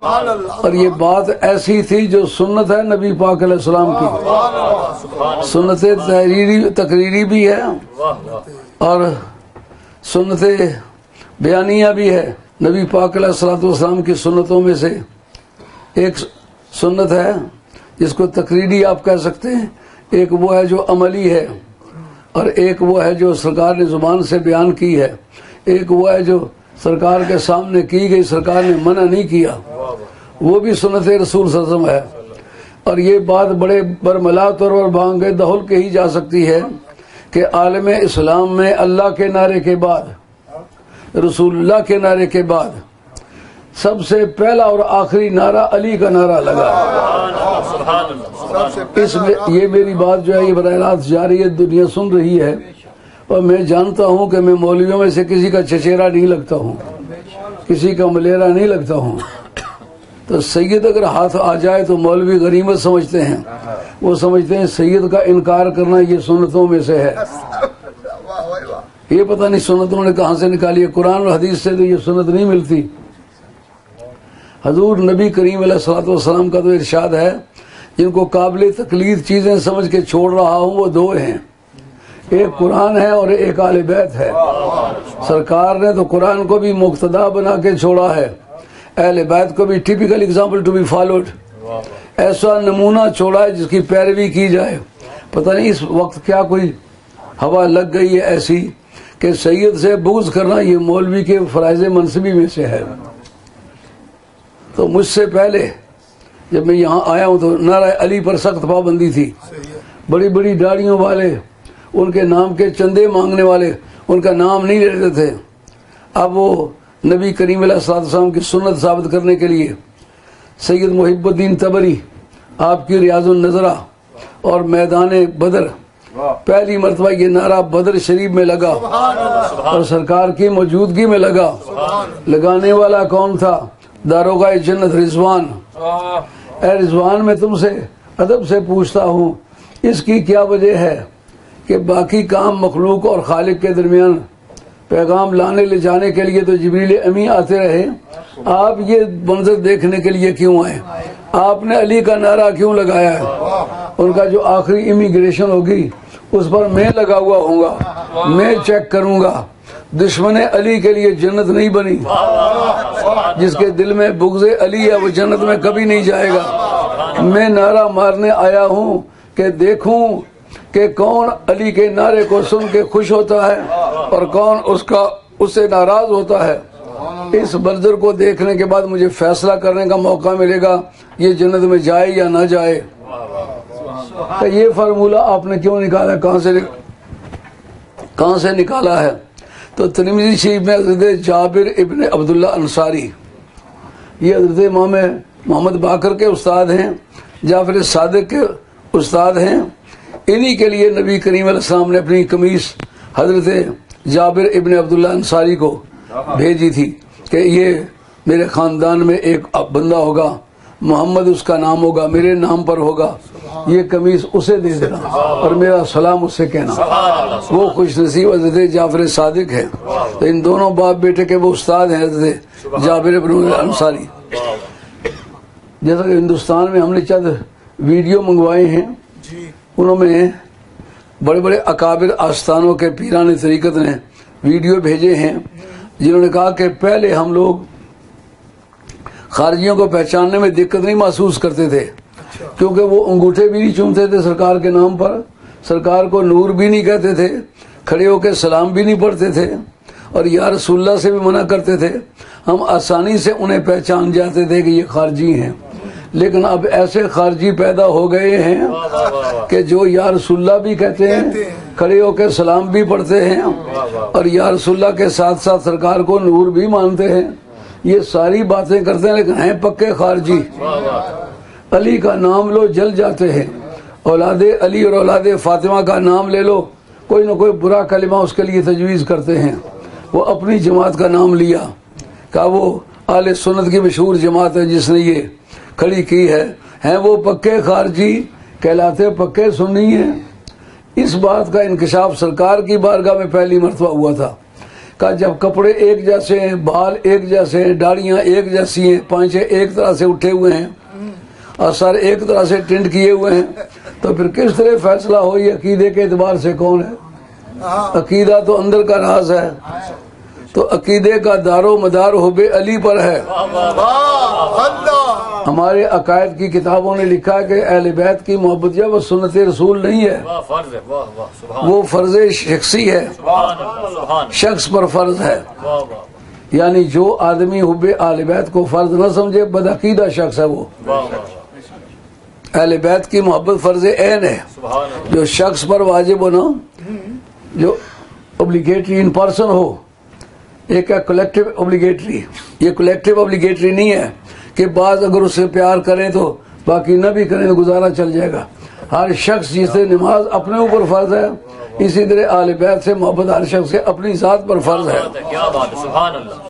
اور یہ بات ایسی تھی جو سنت ہے نبی پاک علیہ السلام کی، سنت تقریری بھی ہے اور سنت بیانیہ بھی ہے۔ نبی پاک علیہ السلام کی سنتوں میں سے ایک سنت ہے جس کو تقریری آپ کہہ سکتے ہیں، ایک وہ ہے جو عملی ہے، اور ایک وہ ہے جو سرکار نے زبان سے بیان کی ہے، ایک وہ ہے جو سرکار کے سامنے کی گئی، سرکار نے منع نہیں کیا، وہ بھی سنت رسول صلی اللہ علیہ وسلم ہے۔ اور یہ بات بڑے برملا طور پر بانگ دہل کہی جا سکتی ہے کہ عالم اسلام میں اللہ کے نعرے کے بعد، رسول اللہ کے نعرے کے بعد سب سے پہلا اور آخری نعرہ علی کا نعرہ لگا۔ اس میں یہ میری بات جو ہے یہ براہ راست جاری ہے، دنیا سن رہی ہے، اور میں جانتا ہوں کہ میں مولویوں میں سے کسی کا چچیرا نہیں لگتا ہوں، کسی کا ملیرا نہیں لگتا ہوں۔ تو سید اگر ہاتھ آ جائے تو مولوی غنیمت سمجھتے ہیں، وہ سمجھتے ہیں سید کا انکار کرنا یہ سنتوں میں سے ہے۔ یہ پتہ نہیں سنتوں نے کہاں سے نکالی ہے، قرآن اور حدیث سے تو یہ سنت نہیں ملتی۔ حضور نبی کریم علیہ الصلوۃ والسلام کا تو ارشاد ہے، جن کو قابل تقلید چیزیں سمجھ کے چھوڑ رہا ہوں وہ دو ہیں، ایک قرآن ہے اور ایک آل بیت ہے۔ سرکار نے تو قرآن کو بھی مقتدا بنا کے چھوڑا ہے، اہل بیت کو بھی typical example to be followed, ایسا نمونہ چھوڑا ہے جس کی پیروی کی جائے۔ پتہ نہیں اس وقت کیا کوئی ہوا لگ گئی ہے ایسی کہ سید سے بغض کرنا یہ مولوی کے فرائض منصبی میں سے ہے۔ تو مجھ سے پہلے جب میں یہاں آیا ہوں تو نعرہ علی پر سخت پابندی تھی، بڑی بڑی داڑھیوں والے، ان کے نام کے چندے مانگنے والے ان کا نام نہیں لیتے تھے۔ اب وہ نبی کریم علیہ السلام کی سنت ثابت کرنے کے لیے سید محب الدین طبری آپ کی ریاض النظرہ اور میدان بدر، پہلی مرتبہ یہ نعرہ بدر شریف میں لگا اور سرکار کی موجودگی میں لگا۔ لگانے والا کون تھا؟ داروغہ جنت رضوان۔ اے رضوان، میں تم سے ادب سے پوچھتا ہوں اس کی کیا وجہ ہے کہ باقی کام مخلوق اور خالق کے درمیان پیغام لانے لے جانے کے لیے تو جبریل امی آتے رہے، آپ یہ منظر دیکھنے کے لیے کیوں آئے؟ آپ نے علی کا نعرہ کیوں لگایا ہے؟ ان کا جو آخری امیگریشن ہوگی اس پر میں لگا ہوا ہوں گا، میں چیک کروں گا۔ دشمن علی کے لیے جنت نہیں بنی، جس کے دل میں بغض علی ہے وہ جنت میں کبھی نہیں جائے گا۔ میں نعرہ مارنے آیا ہوں کہ دیکھوں کہ کون علی کے نعرے کو سن کے خوش ہوتا ہے اور کون اس سے ناراض ہوتا ہے۔ اس منظر کو دیکھنے کے بعد مجھے فیصلہ کرنے کا موقع ملے گا یہ جنت میں جائے یا نہ جائے۔ کہ یہ فارمولہ آپ نے کیوں نکالا، کہاں سے نکالا ہے؟ تو ترمذی شریف میں حضرت جابر ابن عبداللہ انصاری، یہ حضرت امام محمد باقر کے استاد ہیں، جعفر صادق کے استاد ہیں، انہی کے لیے نبی کریم علیہ السلام نے اپنی قمیص حضرت جابر ابن عبداللہ انصاری کو بھیجی تھی کہ یہ میرے خاندان میں ایک بندہ ہوگا، محمد اس کا نام ہوگا، میرے نام پر ہوگا، یہ قمیص اسے دے دینا اور میرا سلام اسے کہنا۔ وہ خوش نصیب حضرت جعفر صادق ہے۔ تو ان دونوں باپ بیٹے کے وہ استاد ہیں حضرت جابر ابن انصاری۔ جیسا کہ ہندوستان میں ہم نے چند ویڈیو منگوائے ہیں، انہوں میں بڑے بڑے اکابر آستانوں کے پیران طریقت نے ویڈیو بھیجے ہیں، جنہوں نے کہا کہ پہلے ہم لوگ خارجیوں کو پہچاننے میں دقت نہیں محسوس کرتے تھے، کیونکہ وہ انگوٹھے بھی نہیں چومتے تھے سرکار کے نام پر، سرکار کو نور بھی نہیں کہتے تھے، کھڑے ہو کے سلام بھی نہیں پڑھتے تھے، اور یا رسول اللہ سے بھی منع کرتے تھے۔ ہم آسانی سے انہیں پہچان جاتے تھے کہ یہ خارجی ہیں۔ لیکن اب ایسے خارجی پیدا ہو گئے ہیں کہ جو یا رسول اللہ بھی کہتے ہیں، کھڑے ہو کے سلام بھی پڑھتے ہیں، اور یا رسول اللہ کے ساتھ ساتھ سرکار کو نور بھی مانتے ہیں۔ یہ ساری باتیں کرتے ہیں لیکن ہیں پکے خارجی۔ علی کا نام لو جل جاتے ہیں، اولاد علی اور اولاد فاطمہ کا نام لے لو کوئی نہ کوئی برا کلمہ اس کے لیے تجویز کرتے ہیں۔ وہ اپنی جماعت کا نام لیا، کہا وہ اہل سنت کی مشہور جماعت ہے جس نے یہ کھڑی کی ہے، ہیں وہ پکے خارجی، کہلاتے پکے سنی ہیں۔ اس بات کا انکشاف سرکار کی بارگاہ میں پہلی مرتبہ ہوا تھا کہ جب کپڑے ایک جیسے ہیں، بال ایک جیسے ہیں، داڑیاں ایک جیسی ہیں، پانچے ایک طرح سے اٹھے ہوئے ہیں اور سر ایک طرح سے ٹنڈ کیے ہوئے ہیں، تو پھر کس طرح فیصلہ ہو یہ عقیدے کے اعتبار سے کون ہے؟ عقیدہ تو اندر کا راز ہے، تو عقیدے کا دار و مدار حب علی پر ہے۔ ہمارے عقائد کی کتابوں نے لکھا ہے کہ اہل بیت کی محبت جو وہ سنت رسول نہیں ہے، وہ فرض شخصی ہے، شخص پر فرض ہے۔ یعنی جو آدمی حب اہل بیت کو فرض نہ سمجھے بدعقیدہ شخص ہے وہ۔ اہل بیت کی محبت فرض عین ہے، جو شخص پر واجب ہو نا، جو اوبلیگیٹری ان پرسن ہو۔ ایک ہے کلیکٹیو اوبلیگیٹری، یہ کلیکٹیو اوبلیگیٹری نہیں ہے کہ بعض اگر اس سے پیار کریں تو باقی نہ بھی کریں تو گزارا چل جائے گا۔ ہر شخص جسے نماز اپنے اوپر فرض ہے، اسی طرح اہل بیت سے محبت ہر شخص سے اپنی ذات پر فرض ہے۔